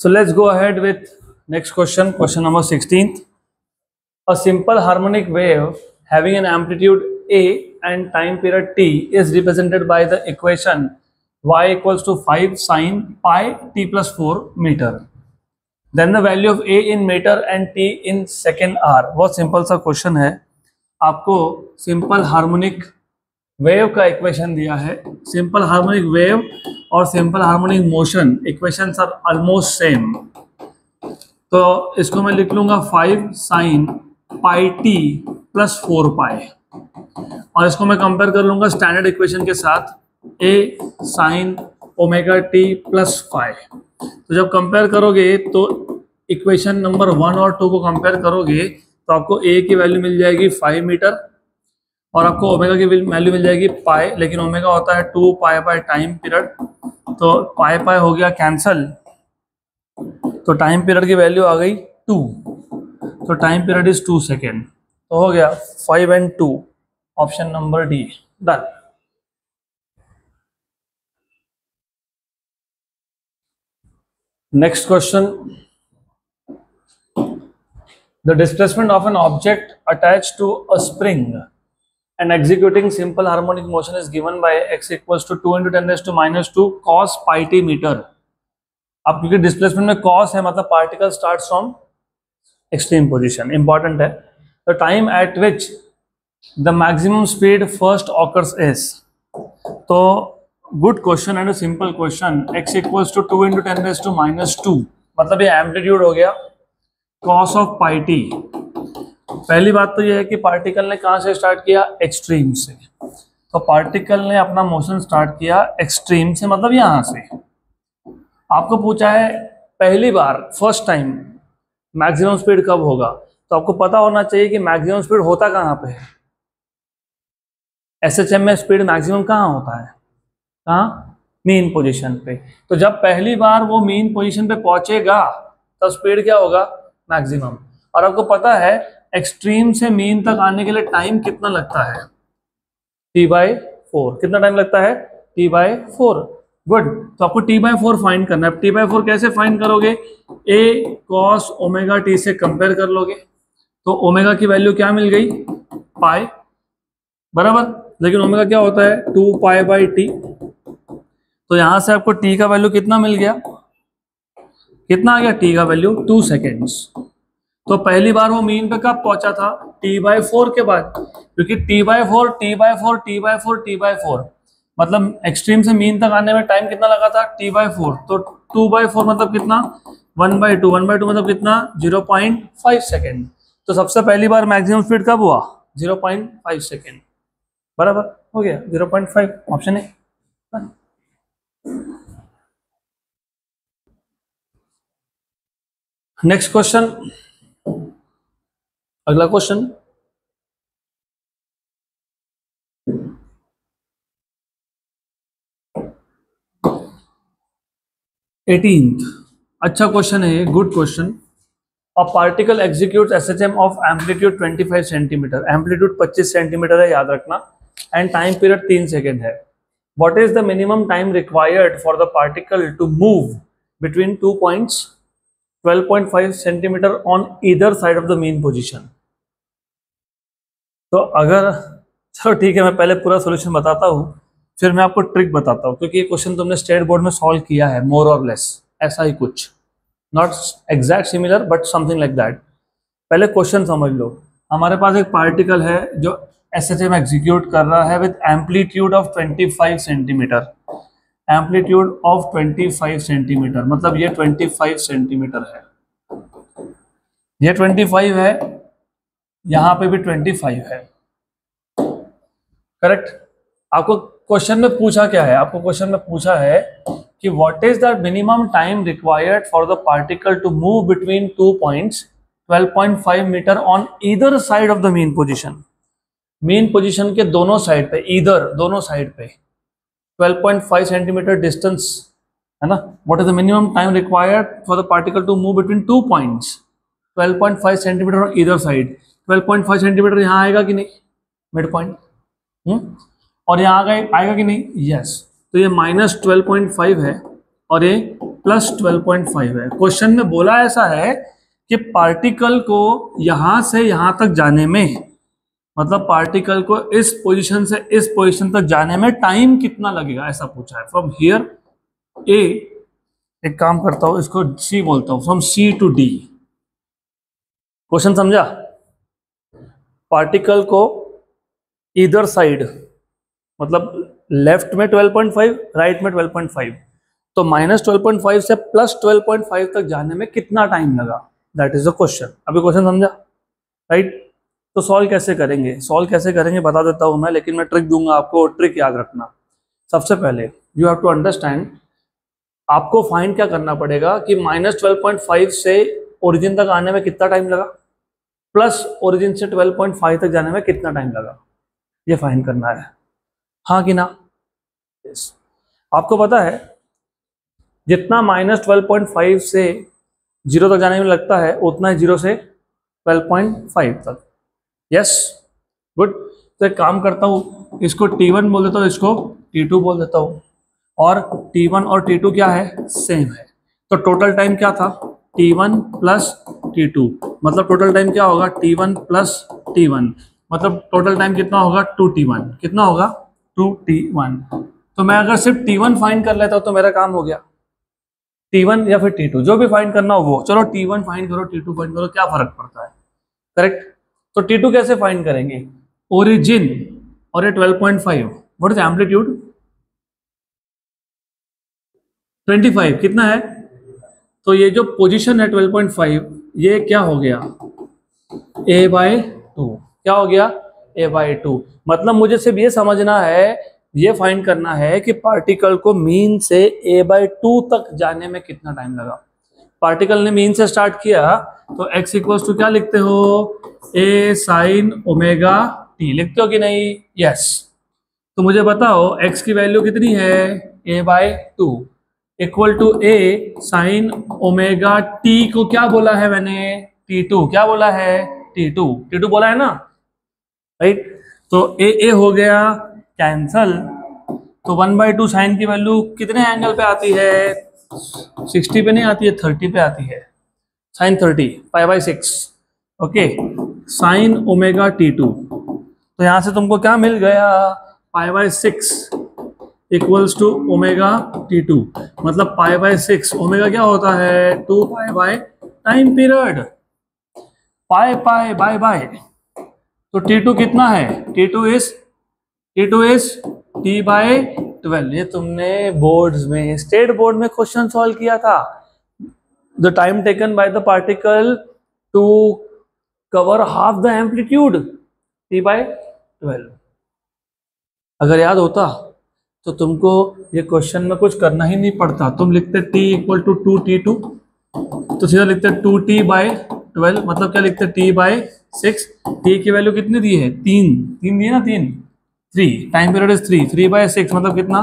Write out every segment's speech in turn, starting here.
So let's go ahead with next question, question number 16th. A simple harmonic wave having an amplitude A and time period t is represented by the equation y equals to 5 sine pi t plus 4 meter. Then the value of A in meter and t in second are. बहुत simple सा question है. आपको simple harmonic wave का equation दिया है. Simple harmonic wave और simple harmonic motion equations are almost same. तो इसको मैं लिख लूंगा 5 sine pi T plus 4 pi, और इसको मैं कंपेयर कर लूंगा स्टैंडर्ड इक्वेशन के साथ a sine omega T plus 5. तो जब कंपेयर करोगे तो इक्वेशन नंबर 1 और 2 को कंपेयर करोगे तो आपको a की वैल्यू मिल जाएगी 5 मीटर और आपको ओमेगा की वैल्यू मिल जाएगी पाई, लेकिन ओमेगा होता है 2 पाई बाय टाइम पीरियड, तो पाई पाई हो गया कैंसल. तो टाइम पीरियड की वैल्यू आ गई 2, तो टाइम पीरियड इज 2 सेकेंड. तो हो गया 5 and 2, option number D. Done. Next question. The displacement of an object attached to a spring and executing simple harmonic motion is given by x equals to 2 into 10 raised to minus 2 cos pi t meter. अब क्योंकि displacement में cos है मतलब particle start from extreme position. Important है. The time at which the maximum speed first occurs is. तो good question and simple question. x equals to 2 into 10 raised to minus 2, मतलब ये amplitude हो गया cos of pi T. पहली बात तो ये है कि पार्टिकल ने कहाँ से स्टार्ट किया? एक्सट्रीम से. तो पार्टिकल ने अपना मोशन स्टार्ट किया एक्सट्रीम से, मतलब यहाँ से. आपको पूछा है पहली बार फर्स्ट टाइम मैक्सिमम स्पीड कब होगा, तो आपको पता होना चाहिए कि मैक्सिमम स्पीड होता कहाँ पे है. एसएचएम में स्पीड मैक्सिमम कहाँ होता है? कहाँ? मीन पोजीशन पे. तो जब पहली बार वो मीन पोजीशन पे पहुंचेगा तब स्पीड क्या होगा? मैक्सिमम. और आपको पता है एक्सट्रीम से मीन तक आने के लिए टाइम कितना लगता है? t/4. कितना टाइम लगता है? t/4. गुड. तो आपको t/4 फाइंड करना है. t/4 कैसे फाइंड करोगे? a cos ओमेगा t से कंपेयर कर लोगे तो ओमेगा की वैल्यू क्या मिल गई? पाई, बराबर. लेकिन ओमेगा क्या होता है? 2 पाई बाई टी. तो यहां से आपको t का वैल्यू कितना मिल गया? कितना आ गया t का वैल्यू? 2 सेकेंड्स. तो पहली बार वो मीन पे कब पहुंचा था? t/4 के बाद, क्योंकि t/4 t/4 t/4 t/4 मतलब एक्सट्रीम से मीन तक आने में टाइम कितना लगा था? t/4. तो 2/4 मतलब कितना? 1/2. 1/2 मतलब कितना? 0.5 सेकेंड. तो सबसे पहली बार मैक्सिमम स्पीड कब हुआ? 0.5 सेकेंड. बराबर हो गया 0.5. ऑप्शन है. Next question. अगला क्वेश्चन. एटीन्थ. अच्छा क्वेश्चन है ये, good question. A particle executes SHM of amplitude 25 centimetre. Amplitude 25 centimetre है, याद रखना. एंड टाइम पीरियड 3 सेकेंड है. What is the minimum time required for the particle to move between 2 points 12.5 centimetre on either side of the mean position. तो अगर, चलो ठीक है, मैं पहले पूरा सॉल्यूशन बताता हूँ फिर मैं आपको ट्रिक बताता हूँ, क्योंकि ये क्वेश्चन तुमने स्टेट बोर्ड में सॉल्व किया है मोर और लेस, ऐसा ही कुछ. Not exact similar but something like that. पहले क्वेश्चन समझ लो. हमारे पास एक पार्टिकल है जो एसएचएम एग्जीक्यूट कर रहा है with amplitude of 25 centimetre. Amplitude of 25 centimetre मतलब ये 25 सेंटीमीटर है, ये 25 है, यहाँ पे भी 25 है. करेक्ट. आपको क्वेश्चन में पूछा क्या है? आपको क्वेश्चन में पूछा है कि what is the minimum time required for the particle to move between 2 points 12.5 metre on either side of the mean position. Mean position के दोनों साइड पे, ईदर दोनों साइड पे 12.5 सेंटीमीटर डिस्टेंस है ना. What is the minimum time required for the particle to move between 2 points 12.5 centimetre on either side. 12.5 centimetre यहाँ आएगा कि नहीं? Mid point. और यहाँ आएगा कि नहीं? यस. तो ये -12.5 है और ये प्लस 12.5 है। क्वेश्चन में बोला ऐसा है कि पार्टिकल को यहां से यहां तक जाने में, मतलब पार्टिकल को इस पोजीशन से इस पोजीशन तक जाने में टाइम कितना लगेगा, ऐसा पूछा है। फ्रॉम हियर ए, एक काम करता हूं इसको सी बोलता हूं, from C to D. Question समझा? पार्टिकल को इधर साइड, मतलब लेफ्ट में 12.5, राइट में 12.5, तो माइनस 12.5 से प्लस 12.5 तक जाने में कितना टाइम लगा, दैट इज द क्वेश्चन। अभी क्वेश्चन समझा, राइट? तो सॉल्व कैसे करेंगे बता देता हूं मैं, लेकिन मैं ट्रिक दूंगा आपको, ट्रिक याद रखना। सबसे पहले यू हैव टू अंडरस्टैंड, आपको फाइंड क्या करना पड़ेगा कि माइनस 12.5 से ओरिजिन तक आने में कितना टाइम लगा, प्लस ओरिजिन से 12.5 तक जाने में कितना टाइम लगा, ये फाइंड करना है। हाँ कि ना? yes. आपको पता है जितना माइनस 12.5 से 0 तक जाने में लगता है उतना ही 0 से 12.5 तक। Yes, good. तो एक काम करता हूँ, इसको T1 बोल देता हूँ, इसको T2 बोल देता हूँ, और T1 और T2 क्या है, सेम है। तो टोटल टाइम क्या था, T1 प्लस T2, मतलब टोटल टाइम क्या होगा, T1 प्लस T1, मतलब टोटल टाइम कितना होगा, 2T1। कितना होगा, 2T1। तो मैं अगर सिर्फ T1 फाइंड कर लेता हूं तो मेरा काम हो गया। T1 या फिर T2, जो भी फाइंड करना हो वो, चलो T1 फाइंड करो, T2 फाइंड करो, क्या फर्क पड़ता है, करेक्ट? तो T2 कैसे फाइंड करेंगे, ओरिजिन और ये 12.5, व्हाट इज एम्पलीट्यूड, 25, कितना है, तो ये जो पोजीशन है 12.5, ये क्या हो गया, a/2। क्या हो गया, a/2। मतलब मुझे सिर्फ ये समझना है, ये फाइंड करना है कि पार्टिकल को मीन से a/2 तक जाने में कितना टाइम लगा। पार्टिकल ने मीन से स्टार्ट किया तो x इक्वल्स टू क्या लिखते हो, a sin ओमेगा t लिखते हो कि नहीं? यस। तो मुझे बताओ x की वैल्यू कितनी है, a/2 equal to a sin omega t को क्या बोला है मैंने, t2। क्या बोला है, t2 बोला है ना, राइट? तो a हो गया कैंसल, तो 1/2 साइन की वैल्यू कितने एंगल पे आती है, 60 पे नहीं आती है, 30 पे आती है, sign 30 π/6। Okay, sine omega T2, तो यहां से तुमको क्या मिल गया, π/6 इक्वल्स टू ओमेगा T2, मतलब π/6। ओमेगा क्या होता है, 2π time period, pi by by. तो T2 कितना है, T2 इज T/12। ये तुमने बोर्ड्स में, स्टेट बोर्ड में क्वेश्चन सॉल्व किया था। The time taken by the particle to cover half the amplitude, T/12। अगर याद होता तो तुमको ये क्वेश्चन में कुछ करना ही नहीं पड़ता, तुम लिखते T इक्वल टू 2T2, तो सीधा लिखते 2T/12, मतलब क्या लिखते, T/6। T की वैल्यू कितनी दी है, 3 दी है ना, 3 टाइम पीरियड इज 3/6 मतलब कितना,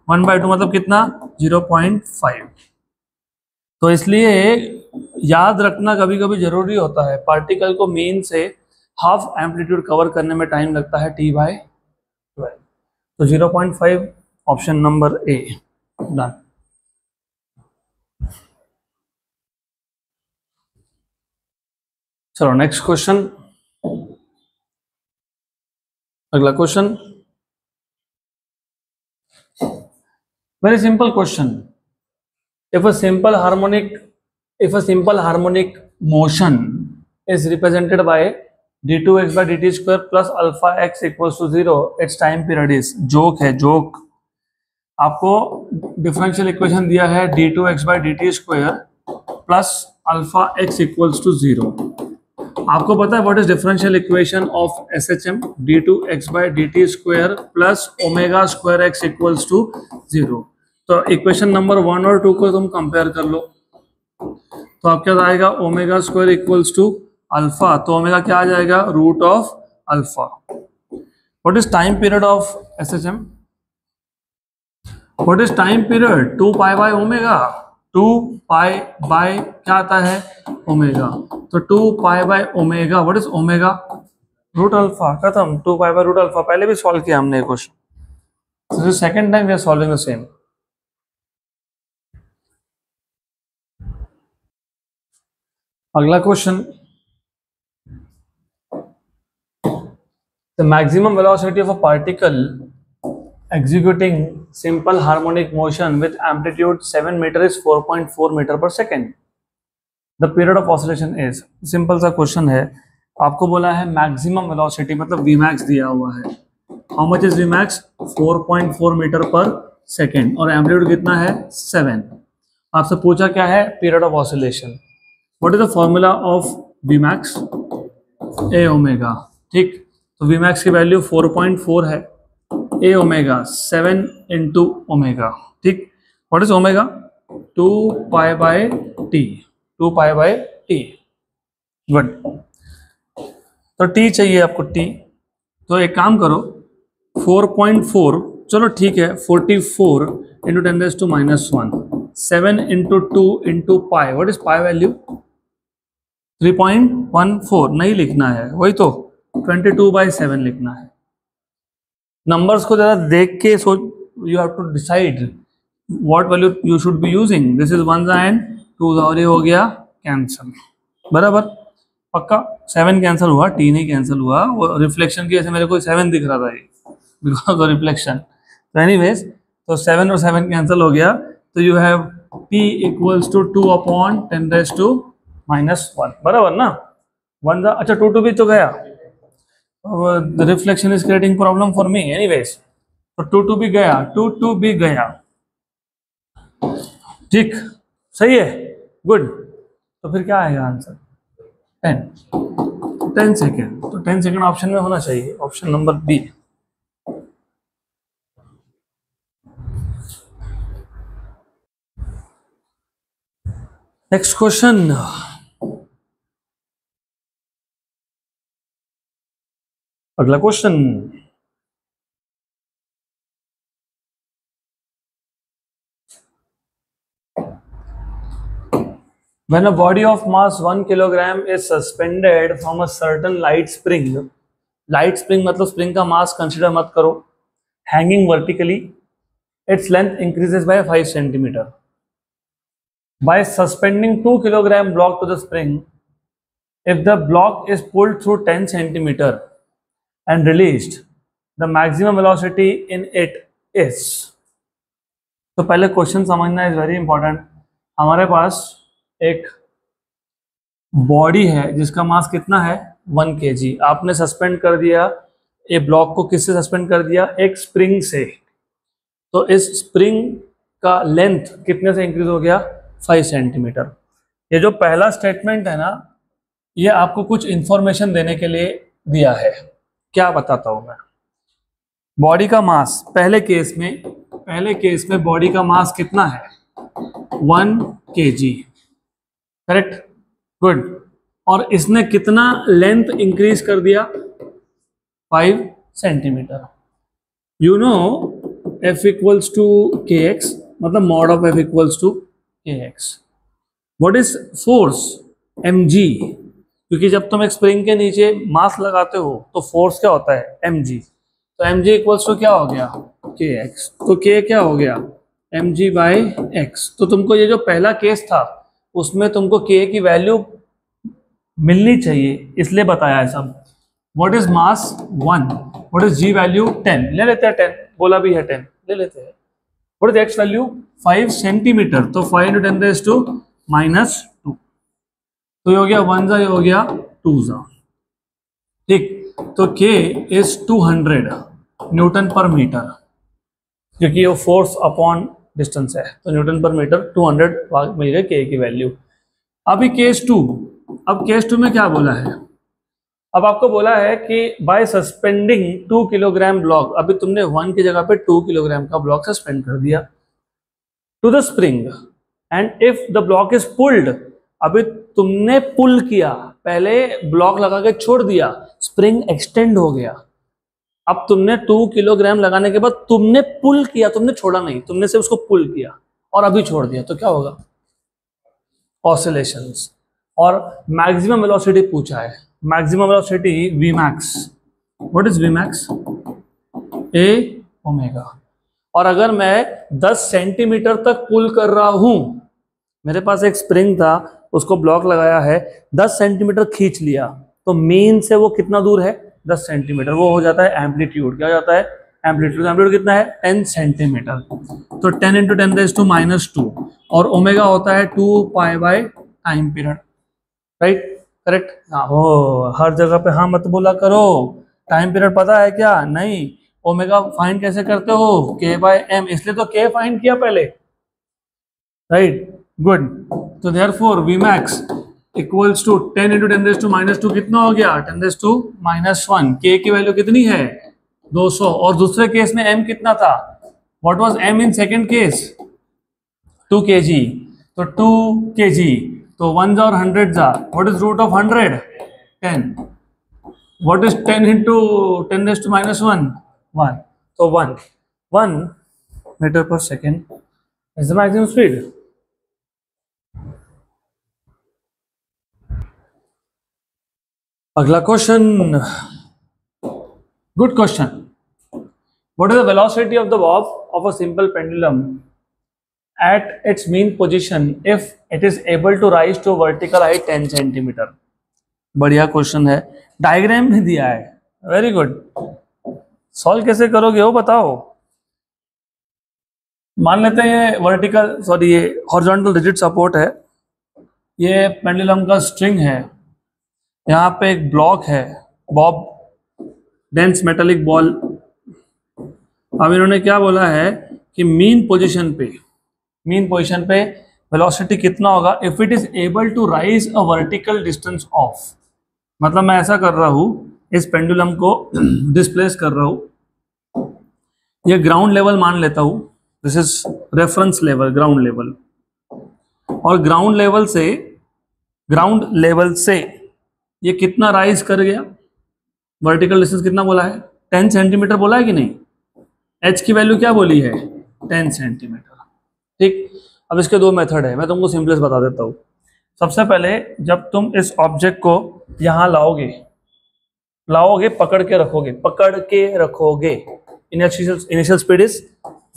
1/2 मतलब कितना, 0.5। तो इसलिए याद रखना कभी कभी जरूरी होता है, पार्टिकल को मीन से हाफ एम्पलीट्यूड कवर करने में टाइम लगता है T/12। तो 0.5 ऑप्शन नंबर ए, डन। चलो नेक्स्ट क्वेश्चन, अगला question, very simple question. If a simple harmonic motion is represented by d2x by dt square plus alpha x equals to 0, its time period is, joke है joke. आपको differential equation दिया है d2x by dt square plus alpha x equals to 0। आपको पता है what is differential equation of SHM, d2x by dt square plus omega square x equals to 0। तो equation number 1 और 2 को तुम कंपेयर कर लो, तो आप क्या आएगा, omega square equals to alpha, तो ओमेगा क्या आ जाएगा, root of alpha. What is time period of SHM, what is time period, 2π omega, 2π क्या आता है, ओमेगा। तो 2π omega, what is omega, root alpha, खत्म। 2π रूट अल्फा, पहले भी सॉल्व किया हमने question, second time we are solving the same. अगला question, the maximum velocity of a particle executing simple harmonic motion with amplitude 7 meter is 4.4 meter per second. The period of oscillation is, simple सा question है, आपको बोला है maximum velocity मतलब Vmax दिया हुआ है. How much is Vmax? 4.4 metre पर सेकेंड और एम्पलीट्यूड कितना है? 7. आपसे पूछा क्या है? Period of oscillation. What is the formula of Vmax? A omega. ठीक, तो Vmax की वैल्यू 4.4 है, ए ओमेगा 7 इंटू ओमेगा. ठीक, what is omega? 2 pi by T. 2 pi by T. Good. तो टी चाहिए आपको, टी. तो एक काम करो, 4.4, चलो ठीक है, 44 into 10⁻⁻⁻1, 7 into 2 into pi. What is pi value? 3.14. नहीं लिखना है, वही तो 22/7 लिखना है. नंबर्स को जरा देख के सोच, you have to decide what value you should be using. This is 1 and 2 और ये हो गया कैंसल. बराबर, पक्का. 7 कैंसिल हुआ, टी नहीं कैंसिल हुआ. वो रिफ्लेक्शन की वजह से मेरे को 7 दिख रहा था ये, बिकॉज ऑफ रिफ्लेक्शन. तो एनीवेज, तो 7 और 7 कैंसिल हो गया. तो you have p equals to 2/10⁻⁻1. बराबर ना. 1 था, अच्छा 2 भी तो गया. The reflection is creating problem for me anyways. तो 2 भी गया, 2 भी गया. ठीक, सही है, गुड. तो फिर क्या आएगा आंसर? 10 सेकेंड. तो 10 सेकेंड ऑप्शन में होना चाहिए, option number B. Next question, अगला question. When a body of mass 1 kilogram is suspended from a certain light spring, light spring मतलब spring का mass consider मत करो, hanging vertically, its length increases by 5 centimeter. By suspending 2 kilogram block to the spring, if the block is pulled through 10 centimeter and released, the maximum velocity in it is. तो पहले question समझना is very important. हमारे पास एक body है जिसका मास कितना है? 1 kg. आपने सस्पेंड कर दिया ए ब्लॉक को. किससे सस्पेंड कर दिया? एक स्प्रिंग से. तो इस स्प्रिंग का लेंथ कितने से इंक्रीज हो गया? 5 सेंटीमीटर. ये जो पहला स्टेटमेंट है ना, ये आपको कुछ इंफॉर्मेशन देने के लिए दिया है. क्या बताता हूं मैं. बॉडी का मास पहले केस में बॉडी का मास कितना है? 1 kg. Correct, good. और इसने कितना लेंथ इंक्रीज कर दिया? 5 centimetre. You know F equals to kx, मतलब mod of F equals to kx. What is force? mg. क्योंकि जब तुम एक स्प्रिंग के नीचे मास लगाते हो तो फोर्स क्या होता है? mg. तो mg इक्वल्स टू क्या हो गया? kx. तो k क्या हो गया? mg/x. तो तुमको ये जो पहला केस था उसमें तुमको k की वैल्यू मिलनी चाहिए, इसलिए बताया है सब. What is mass? 1. What is g value? 10. ले लेते हैं 10, बोला भी है 10, ले लेते हैं. What is x value? 5 centimetre. तो 5 इंटू 10⁻⁻². तो ये हो गया 1 जा, ये हो गया 2 जा. ठीक, तो k इज 200 न्यूटन पर मीटर, क्योंकि ये फोर्स अपॉन डिस्टेंस है. तो न्यूटन पर मीटर 200 मिल गया k की वैल्यू. अभी केस 2. अब केस 2 में क्या बोला है? अब आपको बोला है कि बाय सस्पेंडिंग 2 किलोग्राम ब्लॉक, अभी तुमने 1 की जगह पे 2 किलोग्राम का ब्लॉक सस्पेंड कर दिया to the spring, and if the block is pulled. अभी तुमने पुल किया, पहले ब्लॉक लगा के छोड़ दिया, स्प्रिंग एक्सटेंड हो गया. अब तुमने 2 किलोग्राम लगाने के बाद तुमने पुल किया, तुमने छोड़ा नहीं, तुमने सिर्फ उसको पुल किया और अभी छोड़ दिया, तो क्या होगा? ऑसिलेशंस. और मैक्सिमम वेलोसिटी पूछा है. Maximum velocity Vmax. What is Vmax? A omega. और अगर मैं 10 सेंटीमीटर तक पुल कर रहा हूं, मेरे पास एक स्प्रिंग था, उसको ब्लॉक लगाया है, 10 सेंटीमीटर खींच लिया, तो मीन से वो कितना दूर है, 10 सेंटीमीटर, वो हो जाता है एम्पलीट्यूड। क्या हो जाता है, एम्पलीट्यूड। एम्पलीट्यूड कितना है, 10 सेंटीमीटर, तो 10 इंटू 10⁻², और ओमेगा होता है 2π/, टाइम पीरियड, राइट, करेक्ट। हाँ, हो हर जगह पे हाँ मत बोला करो, टाइम पीरियड पता है क्या, नहीं। ओमेगा फाइंड कैसे करते हो, k/m, इसलिए तो k फाइंड किया पहले, राइट, गुड। तो therefore Vmax equals to 10 into 10⁻² कितना हो गया, 10⁻⁻1। k की वैल्यू कितनी है, 200, और दूसरे केस में m कितना था, what was m in second case, 2 kg, तो 2 kg, तो 1 और 100 जा, what is root of 100, 10, what is 10 into 10⁻⁻1, 1, तो 1 मीटर पर second is the maximum speed. अगला question, good question. What is the velocity of the bob of a simple pendulum at its mean position if it is able to rise to a vertical height 10 centimeter? बढ़िया question है, diagram भी दिया है, very good. Solve कैसे करोगे वो बताओ। मान लेते हैं ये वर्टिकल, सॉरी ये हॉरिजॉन्टल रिजिड सपोर्ट है, ये पेंडुलम का स्ट्रिंग है, यहाँ पे एक ब्लॉक है, बॉब, डेंस मेटालिक बॉल। अब इन्होंने क्या बोला है कि मीन पोजीशन पे वेलोसिटी कितना होगा if it is able to rise a vertical distance of, मतलब मैं ऐसा कर रहा हूं, इस पेंडुलम को डिस्प्लेस कर रहा हूं, ये ग्राउंड लेवल मान लेता हूं, this is reference level, ground level, और ग्राउंड लेवल से ये कितना राइज कर गया, वर्टिकल डिस्टेंस कितना बोला है, 10 सेंटीमीटर बोला है कि नहीं, h की वैल्यू क्या बोली है, 10 सेंटीमीटर, ठीक। अब इसके दो मेथड है, मैं तुमको सिंपलेस्ट बता देता हूँ। सबसे पहले जब तुम इस ऑब्जेक्ट को यहाँ लाओगे, पकड़ के रखोगे, इनिशियल स्पीड इज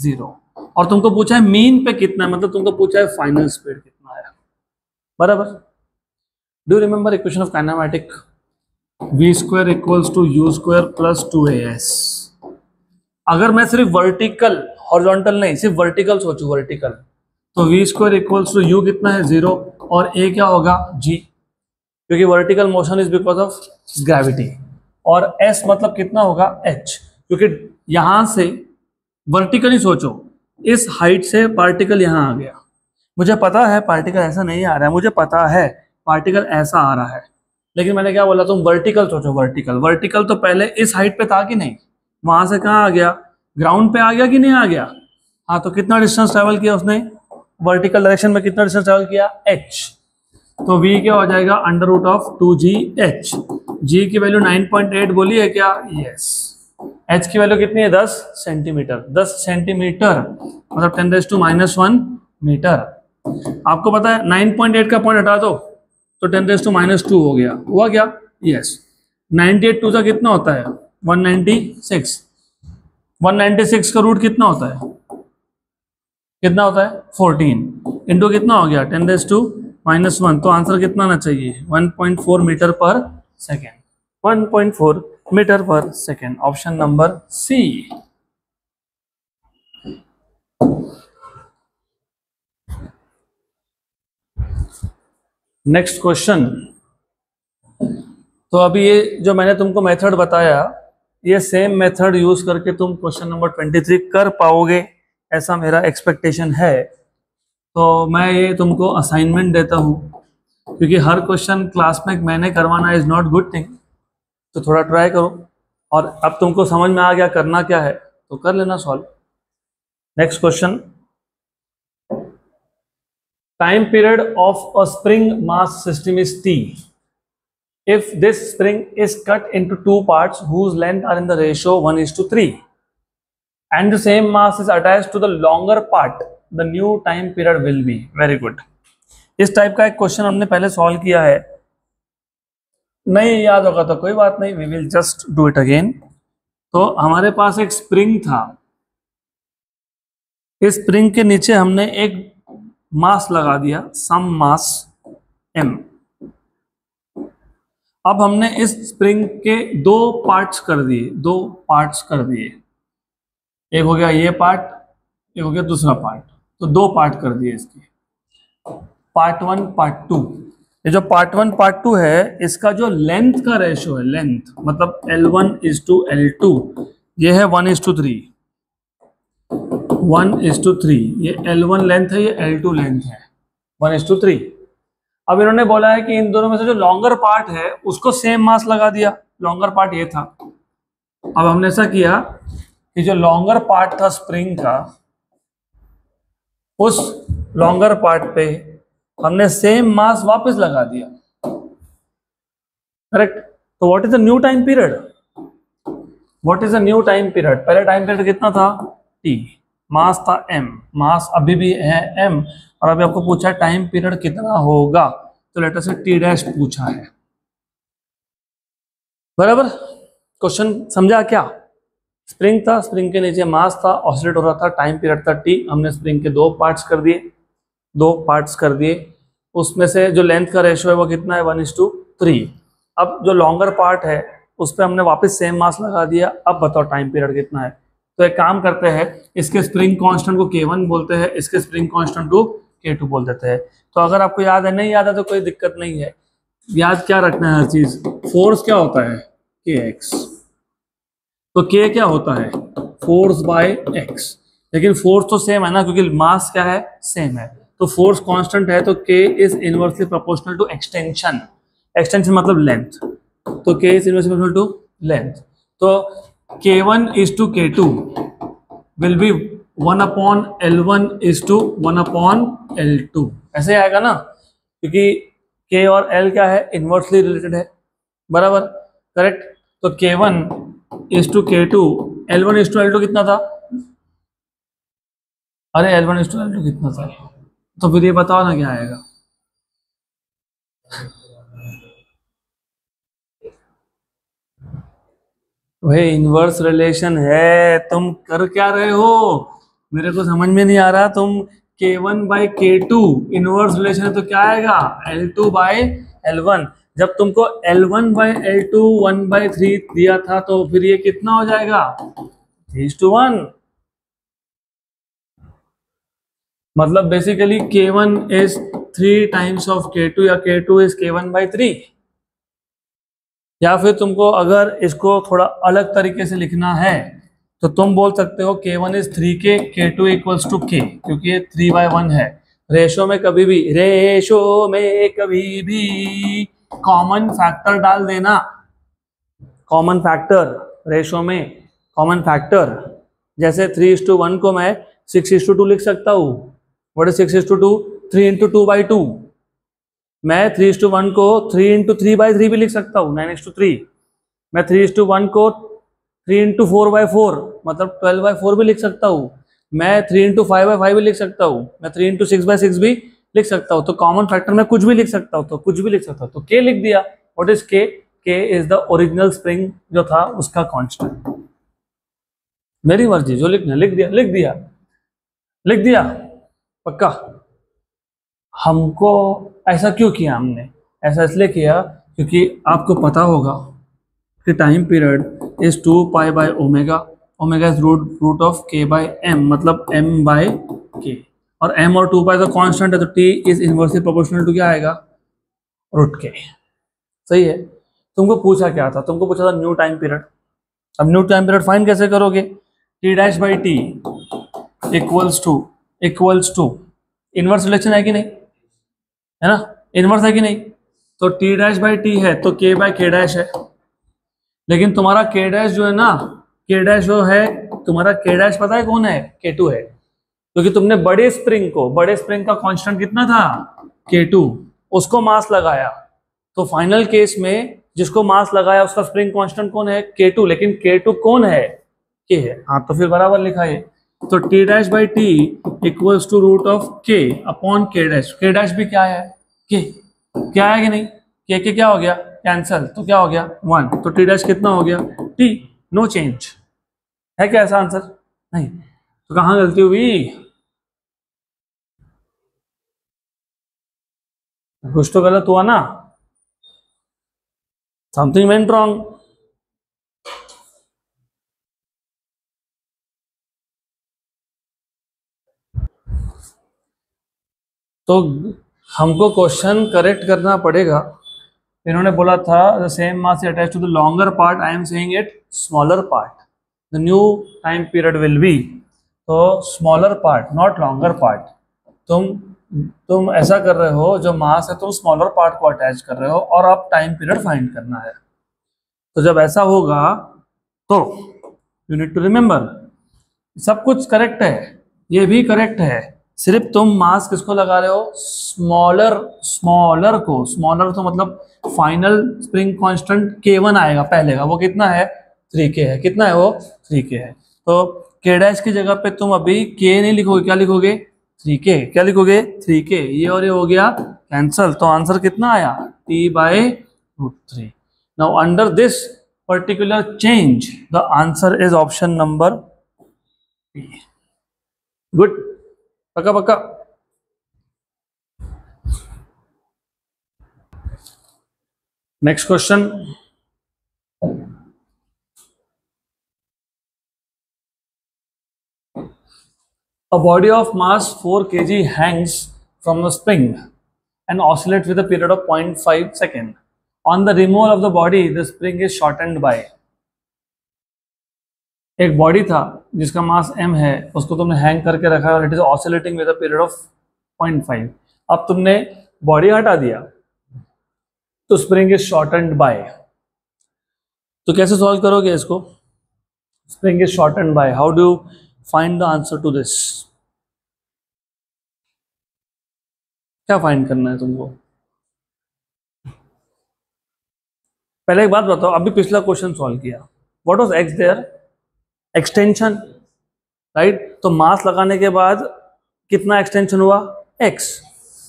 0, और तुमको पूछा है मीन पे कितना है, मतलब तुमको पूछा है फाइनल स्पीड कितना है, बराबर। Do remember equation of kinematic, v² equals to u² plus 2as। अगर मैं सिर्फ वर्टिकल, हॉरिजॉन्टल नहीं, सिर्फ वर्टिकल सोचूं, वर्टिकल, तो v² इक्वल्स टू u कितना है 0, और a क्या होगा g, क्योंकि vertical motion is because of gravity, और s मतलब कितना होगा h, क्योंकि यहां से वर्टिकली सोचो, इस हाइट से पार्टिकल यहां आ गया, मुझे पता है पार्टिकल ऐसा नहीं आ रहा है, मुझे पता है पार्टिकल ऐसा आ रहा है, लेकिन मैंने क्या बोला, तुम वर्टिकल सोचो, वर्टिकल तो पहले इस हाइट पे था कि नहीं, वहां से कहाँ आ गया, ग्राउंड पे आ गया कि नहीं आ गया, हाँ, तो कितना डिस्टेंस ट्रेवल किया उसने, वर्टिकल डायरेक्शन में कितना डिस्टेंस ट्रेवल किया, h, तो v क्या हो जाएगा, √2gh, g की वैल्यू 9.8 बोली है क्या, यस, h की वैल्यू कितनी है, 10 सेंटीमीटर, 10 सेंटीमीटर मतलब 10⁻⁻1 मीटर। आपको पता है 9.8 का पॉइंट हटा दो तो 10⁻⁻2 हो गया, हुआ क्या, यस, 98 टू का कितना होता है, 196, 196 का रूट कितना होता है, 14 इंटू कितना हो गया, 10⁻⁻1, तो आंसर कितना आना चाहिए, 1.4 मीटर पर सेकेंड, 1.4 मीटर पर second, option number C. Next question. तो अभी ये जो मैंने तुमको मेथड बताया, ये सेम मेथड यूज करके तुम क्वेश्चन नंबर 23 कर पाओगे, ऐसा मेरा एक्सपेक्टेशन है। तो मैं ये तुमको असाइनमेंट देता हूँ, क्योंकि हर क्वेश्चन क्लास में मैंने करवाना इज नॉट गुड थिंग, तो थोड़ा ट्राई करो, और अब तुमको समझ में आ गया करना क्या है तो कर लेना solve. Next question, time period of a spring mass system is t. If this spring is cut into two parts whose length are in the ratio 1:3 and the same mass is attached to the longer part, the new time period will be, very good। इस type का एक question हमने पहले solve किया है, नहीं याद होगा तो कोई बात नहीं, we will just do it again। तो हमारे पास एक स्प्रिंग था, इस स्प्रिंग के नीचे हमने एक मास लगा दिया, सम मास, m। अब हमने इस स्प्रिंग के दो पार्ट्स कर दिए, एक हो गया ये पार्ट, एक हो गया दूसरा पार्ट, तो दो पार्ट कर दिए इसके, पार्ट 1 पार्ट 2। ये जो पार्ट 1 पार्ट 2 है, इसका जो लेंथ का रेशियो है, लेंथ मतलब L1:L2, ये है 1:3, 1:3। ये L1 लेंथ है, ये L2 लेंथ है, 1:3। अब इन्होंने बोला है कि इन दोनों में से जो लॉन्गर पार्ट है उसको सेम मास लगा दिया, लॉन्गर पार्ट ये था। अब हमने ऐसा किया कि जो लॉन्गर पार्ट था स्प्रिंग का, उस लॉन्गर पार्ट पे हमने सेम मास वापस लगा दिया, करेक्ट। तो what is the new time period? What is the new time period? पहले टाइम पीरियड कितना था? t, मास था m, मास अभी भी है m, और अभी आपको पूछा है टाइम पीरियड कितना होगा, तो लेटर से t डैश पूछा है, बराबर। क्वेश्चन समझा क्या? स्प्रिंग था, स्प्रिंग के नीचे मास था, ऑसिलेट हो रहा था, टाइम पीरियड था t, हमने स्प्रिंग के दो पार्ट्स कर दिए, उसमें से जो लेंथ का रेशियो है वो कितना है? 1:3। अब जो लॉन्गर पार्ट है उस पर हमने वापस सेम मास लगा दिया। अब बताओ टाइम पीरियड कितना है? तो एक काम करते हैं, इसके स्प्रिंग कांस्टेंट को K1 बोलते हैं, इसके स्प्रिंग कांस्टेंट को K2 बोल देते हैं। तो अगर आपको याद है, नहीं याद है तो कोई दिक्कत नहीं है, याद क्या रखना है हर चीज। फोर्स क्या होता है? Kx। तो K क्या होता है? Force by x। लेकिन फोर्स तो सेम है ना, क्योंकि मास क्या है? सेम है। तो फोर्स कांस्टेंट है, तो K is inversely proportional to extension. Extension मतलब लेंथ, तो K is inversely proportional to length. तो K1:K2 विल बी 1/L1:1/L2, ऐसे आएगा ना, क्योंकि K और L क्या है? इनवर्सली रिलेटेड है, बराबर, करेक्ट। तो K1:K2, L1:L2 कितना था? अरे L1:L2 कितना था? तो फिर ये बताओ ना क्या आएगा। वही इनवर्स रिलेशन है, तुम कर क्या रहे हो? मेरे को समझ में नहीं आ रहा। तुम K1/K2 इनवर्स रिलेशन है तो क्या आएगा? L2/L1। जब तुमको L1/L2 1/3 दिया था तो फिर ये कितना हो जाएगा? 3:1। मतलब basically K1 is 3 times of K2, या K2 इज K1/3। या फिर तुमको अगर इसको थोड़ा अलग तरीके से लिखना है तो तुम बोल सकते हो K1 is 3K, K2 equals to K, क्योंकि ये 3/1 है। रेशो में कभी भी कॉमन फैक्टर डाल देना, कॉमन फैक्टर, रेशो में कॉमन फैक्टर। जैसे 3:1 को मैं 6:2 लिख सकता हूँ। What is 6:2? 3:2/2। मैं 3:1 को 3:3/3 भी लिख सकता हूँ, 9:3। मैं 3:1 को 3:4/4 मतलब 12/4 भी लिख सकता हूँ। मैं 3:5/5 भी लिख सकता हूँ। मैं 3:6/6 भी लिख सकता हूँ। तो कॉमन फैक्टर में कुछ भी लिख सकता हूँ, तो कुछ भी लिख सकता हूँ। तो के लिख दिया। व्हाट इज के? के इज द ओरिजिनल स्प्रिंग जो था उसका कांस्टेंट। मेरी मर्जी, जो लिखना लिख दिया, लिख दिया, लिख दिया, पक्का। हमको ऐसा क्यों किया? हमने ऐसा इसलिए किया क्योंकि आपको पता होगा कि टाइम पीरियड इज 2π/ओमेगा, omega is root of K/m, मतलब m/k, और m और 2π तो कांस्टेंट है, तो t is inversely proportional to क्या आएगा? √k। सही है। तुमको पूछा क्या था? तुमको पूछा था न्यू टाइम पीरियड। अब न्यू टाइम पीरियड फाइंड कैसे करोगे? T'/T equals to inverse relation है कि नहीं? है ना, इनवर्स है कि नहीं? तो T'/T है तो K/K' है। लेकिन तुम्हारा K' जो है ना, K' जो है तुम्हारा K' पता है कौन है? K2 है, क्योंकि तुमने बड़े स्प्रिंग का कांस्टेंट कितना था? K2, उसको मास लगाया। तो फाइनल केस में जिसको मास लगाया उसका स्प्रिंग कांस्टेंट कौन है? K2। लेकिन K2 कौन है? K है। हाँ, तो फिर बराबर लिखा है। तो T'/T equals to root of K/K'। K' भी क्या है? K। क्या है कि नहीं? K क्या हो गया? कैंसल, तो क्या हो गया? 1। तो T' कितना हो गया? T। No change. है क्या ऐसा आंसर? नहीं। तो कहाँ गलती हुई? कुछ तो गलत हुआ ना, समथिंग वेंट रॉन्ग। तो हमको क्वेश्चन करेक्ट करना पड़ेगा। इन्होंने बोला था the same mass attach to the longer part, I am saying it smaller part, the new time period will be, तो smaller part not longer part. तुम ऐसा कर रहे हो, जो मास है तुम स्मॉलर पार्ट को अटैच कर रहे हो और अब टाइम पीरियड फाइंड करना है। तो जब ऐसा होगा तो यू नीड टू रिमेंबर सब कुछ करेक्ट है, ये भी करेक्ट है, सिर्फ तुम मास किसको लगा रहे हो, स्मॉलर को। स्मॉलर तो मतलब फाइनल स्प्रिंग कांस्टेंट K1 आएगा पहले का, वो कितना है 3K है, कितना है वो 3K है। तो K डैश की जगह पे तुम अभी K नहीं लिखोगे, क्या लिखोगे 3K, क्या लिखोगे 3K, ये और ये हो गया कैंसल, तो आंसर कितना आया T/√3। Now under this particular change the answer is option number B। Good, पक्का पक्का। Next question, a body of mass 4 kg hangs from the spring and oscillates with a period of 0.5 second. On the removal of the body, the spring is shortened by। एक body था जिसका मास m है, उसको तुमने hang करके रखा है और it is oscillating with a period of 0.5। अब तुमने बॉडी हटा दिया तो स्प्रिंग इज शॉर्टेंड बाय। तो कैसे सॉल्व करोगे इसको, spring is shortened by, how do find the answer to this, क्या फाइंड करना है तुमको। पहले एक बात बताओ, अभी पिछला क्वेश्चन सॉल्व किया, what was X there, extension, right. तो मास लगाने के बाद कितना एक्सटेंशन हुआ x,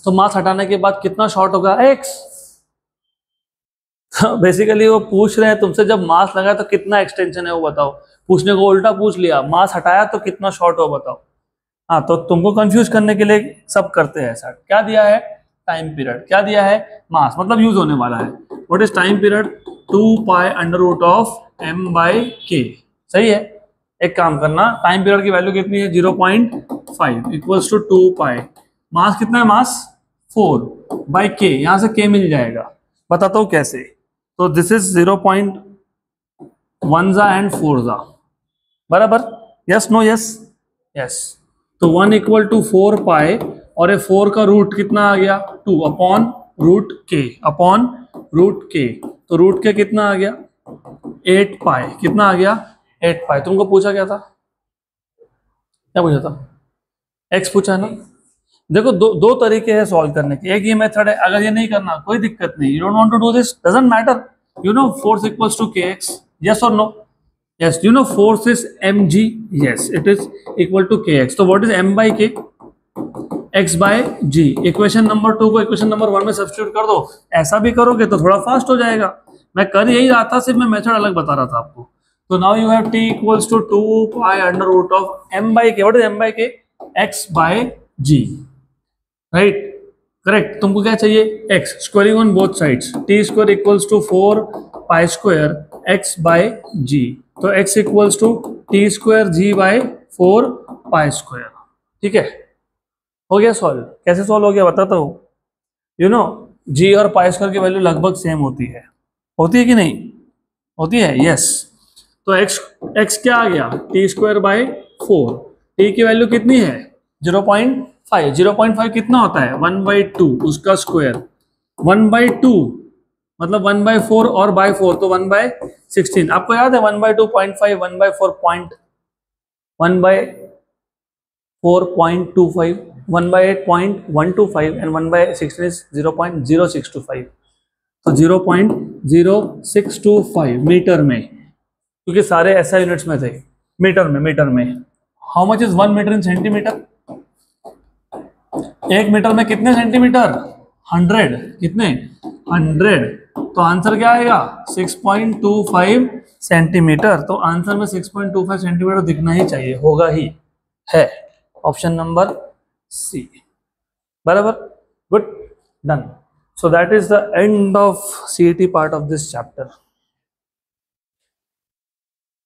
तो मास हटाने के बाद कितना शॉर्ट होगा x। बेसिकली वो पूछ रहे हैं तुमसे, जब मास लगाया तो कितना एक्सटेंशन है वो बताओ, पूछने को उल्टा पूछ लिया, मास हटाया तो कितना शॉर्ट हो बताओ। हाँ, तो तुमको कंफ्यूज करने के लिए सब करते हैं ऐसा। क्या दिया है टाइम पीरियड, क्या दिया है मास, मतलब यूज होने वाला है। What is time period, 2π√m/k, सही है। एक काम करना, टाइम पीरियड की वैल्यू कितनी है 0.5 इक्वल्स टू 2π, मास कितना है, मास 4/k, यहां से k मिल जाएगा, बताता हूं कैसे। तो दिस इज 0.1 एंड 4 बराबर, यस नो यस यस। तो 1 इक्वल टू 4π और ये 4 का रूट कितना आ गया 2 अपॉन रूट के, तो रूट के कितना आ गया 8π, कितना आ गया 8π। तुमको पूछा क्या था, क्या पूछा था, x पूछा है ना। देखो दो तरीके हैं सॉल्व करने के, एक ये मेथड है, अगर ये नहीं करना कोई दिक्कत नहीं, you don't want to do this doesn't matter, you know force equals to kx, yes और no, yes, you know force is mg, yes it is equal to kx, so what is m/k, x/g। Equation number 2 को equation number 1 में substitute कर दो, ऐसा भी करोगे तो थोड़ा फास्ट हो जाएगा, मैं कर यही रहा था, सिर्फ मैं मेथड अलग बता रहा था आपको। तो now you have t equals to 2π√m/k, what is m/k, x/g, right, correct. तुमको क्या चाहिए x, squaring on both sides, t² equals to 4π² x/g, तो x equals to t² g/4π², ठीक है, हो गया सॉल्व। कैसे सॉल्व हो गया बताता हूँ, यू नो g और π² की वैल्यू लगभग सेम होती है कि नहीं होती है, यस। तो x क्या आ गया t²/4, t की वैल्यू कितनी है 0.5, 0.5 कितना होता है 1/2, उसका स्क्वायर 1/2 मतलब 1/4 और बाय 4 तो 1/16, आपको याद है 1/2.5, 1/4.25, 1/8.125 एंड 1/16 इज 0.0625, तो 0.0625 मीटर में, क्योंकि सारे ऐसा यूनिट्स में थे, मीटर में। How much is 1 metre in centimetre, 1 metre में कितने सेंटीमीटर 100, कितने 100, तो आंसर क्या आएगा 6.25 सेंटीमीटर। तो आंसर में 6.25 सेंटीमीटर दिखना ही चाहिए, होगा ही, है ऑप्शन नंबर सी, बराबर, good, done. So that is the end of CET part of this chapter.